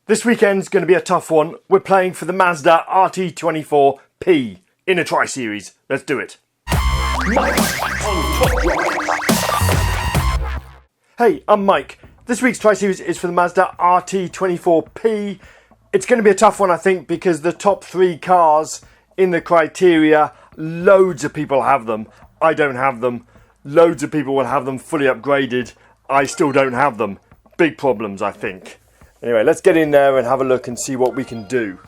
This weekend's going to be a tough one. We're playing for the Mazda RT24-P in a Tri-Series. Let's do it. Mike on top right. Hey, I'm Mike. This week's Tri-Series is for the Mazda RT24-P. It's going to be a tough one, I think, because the top three cars in the criteria, loads of people have them. I don't have them. Loads of people will have them fully upgraded. I still don't have them. Big problems, I think. Anyway, let's get in there and have a look and see what we can do.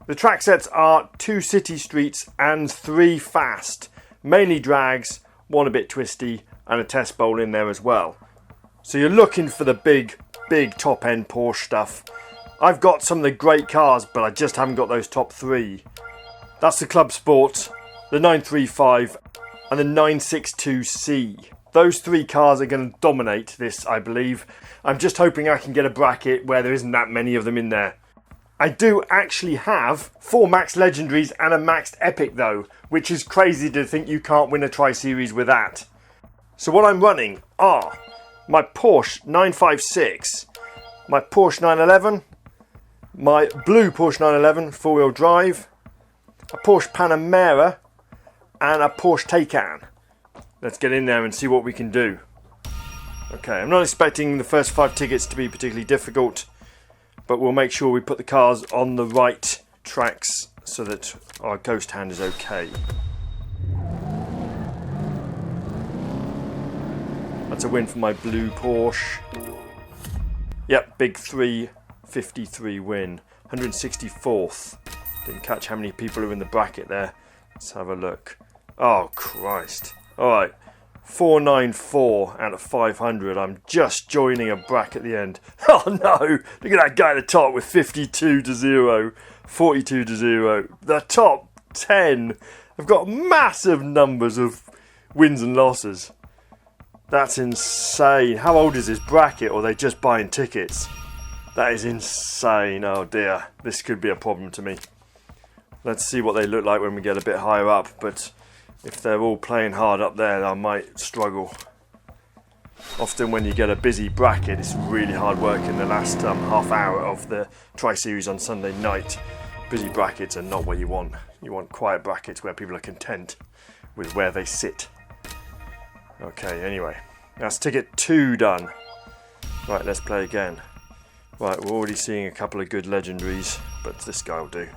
The track sets are 2 city streets and 3 fast. Mainly drags, 1 a bit twisty, and a test bowl in there as well. So you're looking for the big top end Porsche stuff. I've got some of the great cars, but I just haven't got those top 3. That's the Club Sport, the 935 and the 962C. Those 3 cars are going to dominate this, I believe. I'm just hoping I can get a bracket where there isn't that many of them in there. I do actually have 4 Max Legendaries and a Maxed Epic though, which is crazy to think you can't win a Tri-Series with that. So what I'm running are my Porsche 956, my Porsche 911, my blue Porsche 911 4-wheel drive, a Porsche Panamera and a Porsche Taycan. Let's get in there and see what we can do. Okay, I'm not expecting the first 5 tickets to be particularly difficult, but we'll make sure we put the cars on the right tracks so that our ghost hand is okay. That's a win for my blue Porsche. Yep, big 353 win. 164th. Didn't catch how many people are in the bracket there. Let's have a look. Oh, Christ. Alright, 494 out of 500. I'm just joining a bracket at the end. Oh no, look at that guy at the top with 52 to 0, 42 to 0. The top 10 have got massive numbers of wins and losses. That's insane. How old is this bracket, or are they just buying tickets? That is insane. Oh dear, this could be a problem to me. Let's see what they look like when we get a bit higher up, but if they're all playing hard up there, I might struggle. Often when you get a busy bracket, it's really hard work in the last half hour of the Tri-Series on Sunday night. Busy brackets are not what you want. You want quiet brackets where people are content with where they sit. Okay, anyway, that's ticket 2 done. Right, let's play again. Right, we're already seeing a couple of good legendaries, but this guy will do.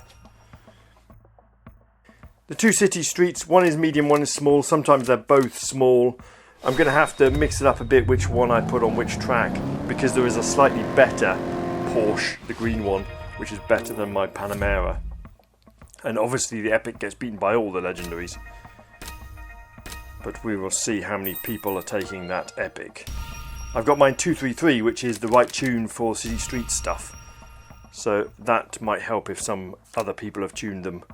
The 2 city streets, one is medium, one is small. Sometimes they're both small. I'm going to have to mix it up a bit which one I put on which track, because there is a slightly better Porsche, the green one, which is better than my Panamera. And obviously the Epic gets beaten by all the legendaries. But we will see how many people are taking that Epic. I've got mine 233, which is the right tune for city street stuff. So that might help if some other people have tuned them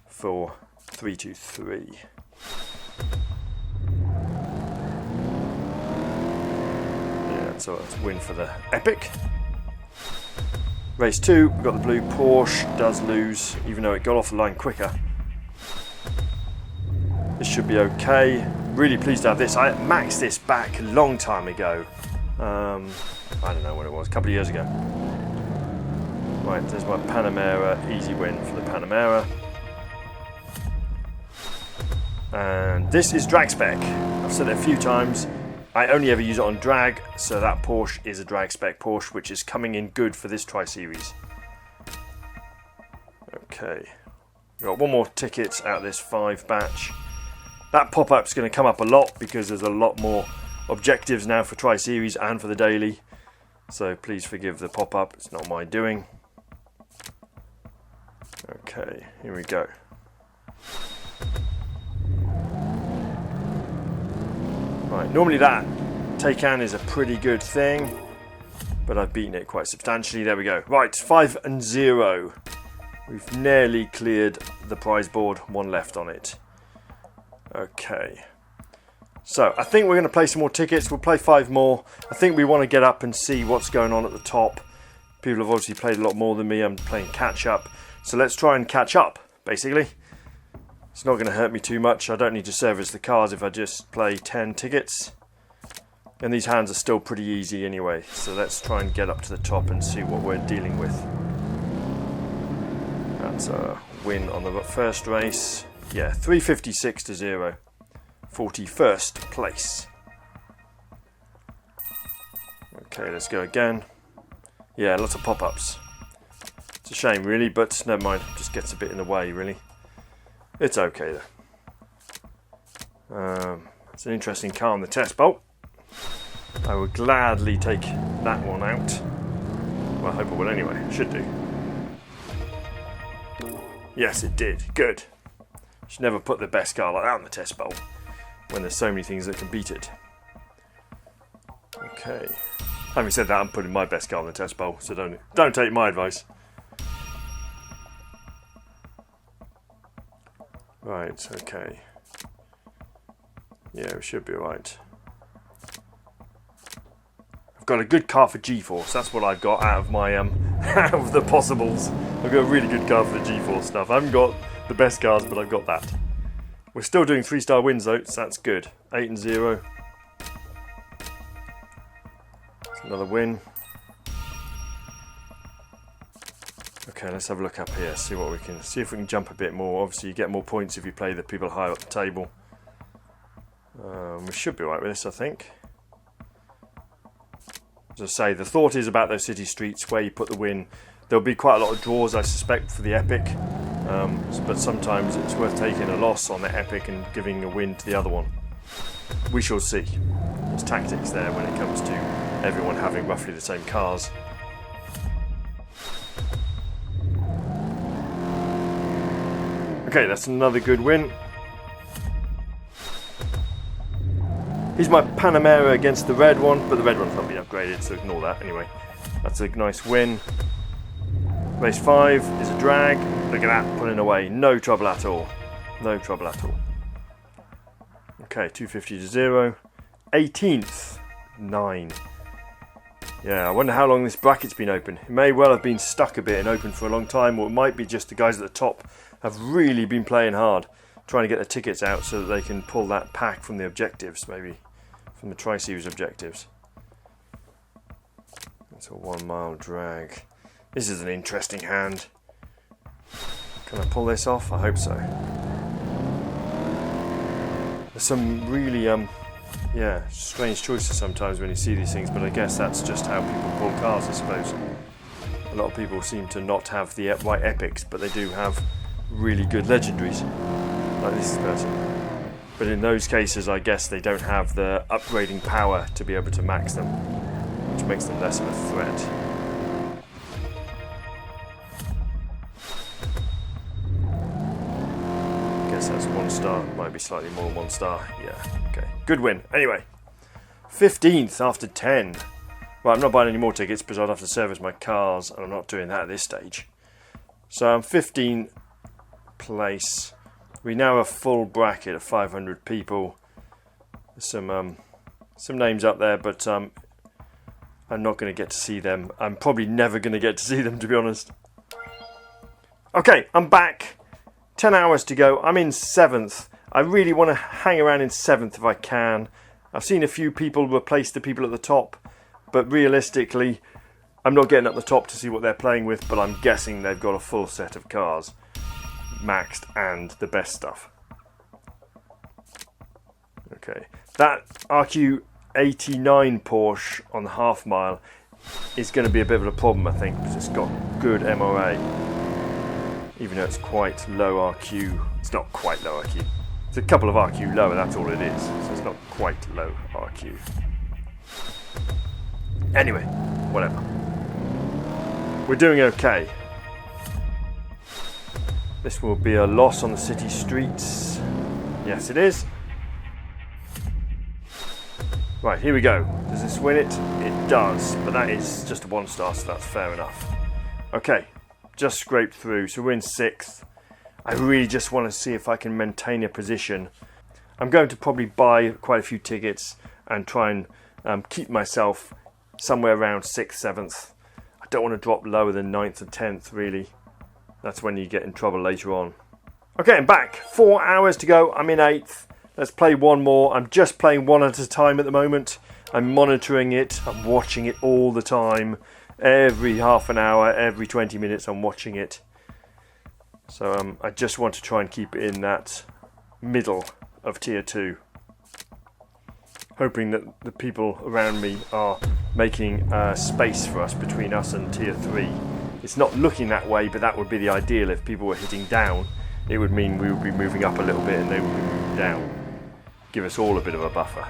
for 323. Yeah, so it's a win for the Epic. Race 2, we've got the blue Porsche, does lose, even though it got off the line quicker. This should be okay. Really pleased to have this. I maxed this back a long time ago. I don't know when it was, a couple of years ago. Right, there's my Panamera, easy win for the Panamera. And this is drag spec. I've said it a few times. I only ever use it on drag, so that Porsche is a drag spec Porsche, which is coming in good for this Tri-Series. Okay, we've got 1 more ticket out of this 5 batch. That pop-up's going to come up a lot because there's a lot more objectives now for Tri-Series and for the daily. So please forgive the pop-up, it's not my doing. Okay, here we go. Right, normally that Taycan is a pretty good thing, but I've beaten it quite substantially. There we go. Right, 5 and 0. We've nearly cleared the prize board, 1 left on it. Okay. So, I think we're going to play some more tickets. We'll play 5 more. I think we want to get up and see what's going on at the top. People have obviously played a lot more than me. I'm playing catch up. So let's try and catch up, basically. It's not going to hurt me too much. I don't need to service the cars if I just play 10 tickets. And these hands are still pretty easy anyway, so let's try and get up to the top and see what we're dealing with. That's a win on the first race. Yeah, 356 to 0. 41st place. Okay, let's go again. Yeah, lots of pop-ups. It's a shame really, but never mind. Just gets a bit in the way really. It's okay though. It's an interesting car on the test bolt. I would gladly take that one out. Well, I hope it will anyway. It should do. Yes, it did. Good. Should never put the best car like that on the test bowl when there's so many things that can beat it. Okay. Having said that, I'm putting my best car on the test bowl, so don't take my advice. Right, okay. Yeah, we should be alright. I've got a good car for G-Force. That's what I've got out of my out of the possibles. I've got a really good car for the G-Force stuff. I haven't got the best cars, but I've got that. We're still doing 3-star wins though, so that's good. 8 and 0. That's another win. Okay, let's have a look up here. See what we can see if we can jump a bit more. Obviously, you get more points if you play the people higher up the table. We should be alright with this, I think. As I say, the thought is about those city streets where you put the win. There'll be quite a lot of draws, I suspect, for the Epic. But sometimes it's worth taking a loss on the Epic and giving a win to the other one. We shall see. There's tactics there when it comes to everyone having roughly the same cars. Okay, that's another good win. Here's my Panamera against the red one, but the red one's not been upgraded, so ignore that anyway. That's a nice win. Race 5 is a drag. Look at that, pulling away. No trouble at all. No trouble at all. Okay, 250 to 0. 18th. 9. Yeah, I wonder how long this bracket's been open. It may well have been stuck a bit and open for a long time, or it might be just the guys at the top have really been playing hard, trying to get the tickets out so that they can pull that pack from the objectives, maybe. From the Tri-Series objectives. That's a 1 mile drag. This is an interesting hand. Can I pull this off? I hope so. There's some really, yeah, strange choices sometimes when you see these things, but I guess that's just how people pull cars, I suppose. A lot of people seem to not have the right epics, but they do have really good legendaries, like this person. But in those cases, I guess they don't have the upgrading power to be able to max them, which makes them less of a threat. I guess that's 1 star, might be slightly more than 1 star. Yeah, okay. Good win. Anyway, 15th after 10. Well, I'm not buying any more tickets because I'd have to service my cars, and I'm not doing that at this stage. So I'm 15th place. We now have a full bracket of 500 people. There's some names up there, but I'm not going to get to see them. I'm probably never going to get to see them, to be honest. Okay, I'm back. 10 hours to go. I'm in 7th. I really want to hang around in 7th if I can. I've seen a few people replace the people at the top, but realistically, I'm not getting up the top to see what they're playing with, but I'm guessing they've got a full set of cars. Maxed and the best stuff. Okay, that RQ89 Porsche on the half mile is going to be a bit of a problem, I think, because it's got good MOA, even though it's quite low RQ. It's not quite low RQ. It's a couple of RQ lower, that's all it is. So it's not quite low RQ. Anyway, whatever. We're doing okay. This will be a loss on the city streets. Yes, it is. Right, here we go. Does this win it? It does, but that is just a 1 star, so that's fair enough. Okay, just scraped through, so we're in 6th. I really just want to see if I can maintain a position. I'm going to probably buy quite a few tickets and try and keep myself somewhere around 6th, 7th. I don't want to drop lower than 9th or 10th, really. That's when you get in trouble later on. Okay, I'm back. 4 hours to go. I'm in 8th. Let's play one more. I'm just playing one at a time at the moment. I'm monitoring it, I'm watching it all the time. Every half an hour, every 20 minutes I'm watching it. So I just want to try and keep it in that middle of tier 2. Hoping that the people around me are making space for us between us and tier 3. It's not looking that way, but that would be the ideal. If people were hitting down, it would mean we would be moving up a little bit and they would be moving down. Give us all a bit of a buffer.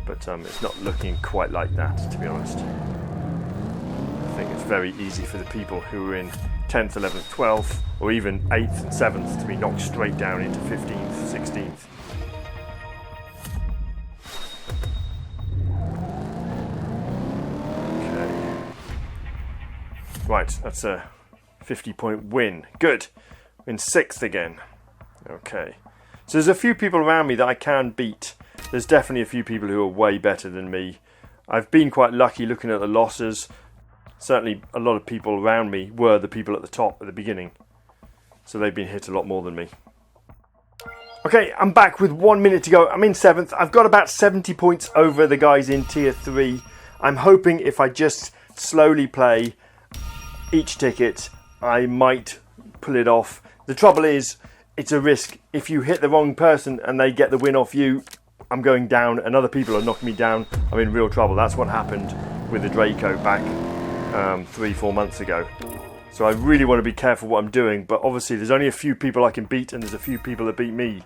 But it's not looking quite like that, to be honest. I think it's very easy for the people who are in 10th, 11th, 12th, or even 8th and 7th to be knocked straight down into 15th, 16th. Okay. Right, that's a 50-point win. Good. In 6th again. Okay. So there's a few people around me that I can beat. There's definitely a few people who are way better than me. I've been quite lucky looking at the losses. Certainly a lot of people around me were the people at the top at the beginning. So they've been hit a lot more than me. Okay, I'm back with 1 minute to go. I'm in 7th. I've got about 70 points over the guys in tier 3. I'm hoping if I just slowly play each ticket, I might pull it off. The trouble is, it's a risk. If you hit the wrong person and they get the win off you, I'm going down and other people are knocking me down. I'm in real trouble. That's what happened with the Draco back 3-4 months ago. So I really want to be careful what I'm doing, but obviously there's only a few people I can beat and there's a few people that beat me,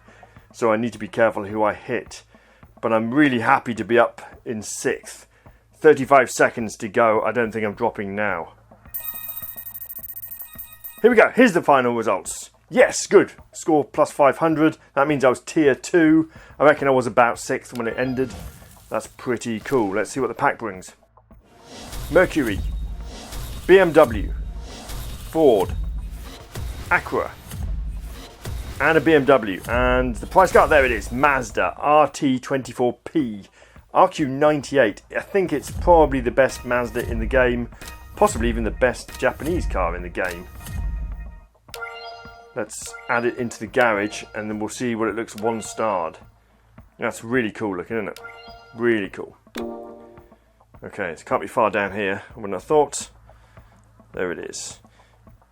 so I need to be careful who I hit. But I'm really happy to be up in 6th. 35 seconds to go. I don't think I'm dropping now. Here we go. Here's the final results. Yes, good. Score plus 500. That means I was tier 2. I reckon I was about 6th when it ended. That's pretty cool. Let's see what the pack brings. Mercury, BMW, Ford, Acura, and a BMW. And the price card, there it is. Mazda RT24-P, RQ98. I think it's probably the best Mazda in the game. Possibly even the best Japanese car in the game. Let's add it into the garage and then we'll see what it looks 1-starred. That's really cool looking, isn't it? Really cool. Okay, it can't be far down here. I wouldn't have thought. There it is.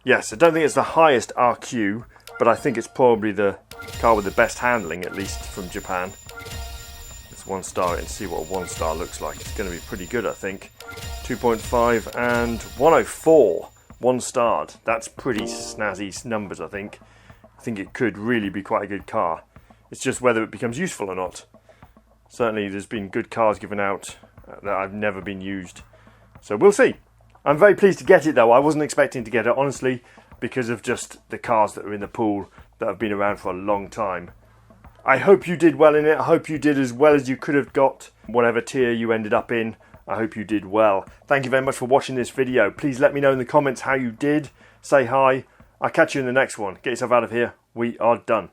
Yes, I don't think it's the highest RQ, but I think it's probably the car with the best handling, at least from Japan. Let's 1-star it and see what a 1-star looks like. It's going to be pretty good, I think. 2.5 and 104. 1-starred. That's pretty snazzy numbers, I think. I think it could really be quite a good car. It's just whether it becomes useful or not. Certainly there's been good cars given out that I've never been used. So we'll see. I'm very pleased to get it though. I wasn't expecting to get it, honestly, because of just the cars that are in the pool that have been around for a long time. I hope you did well in it. I hope you did as well as you could have got, whatever tier you ended up in. I hope you did well. Thank you very much for watching this video. Please let me know in the comments how you did. Say hi. I'll catch you in the next one. Get yourself out of here. We are done.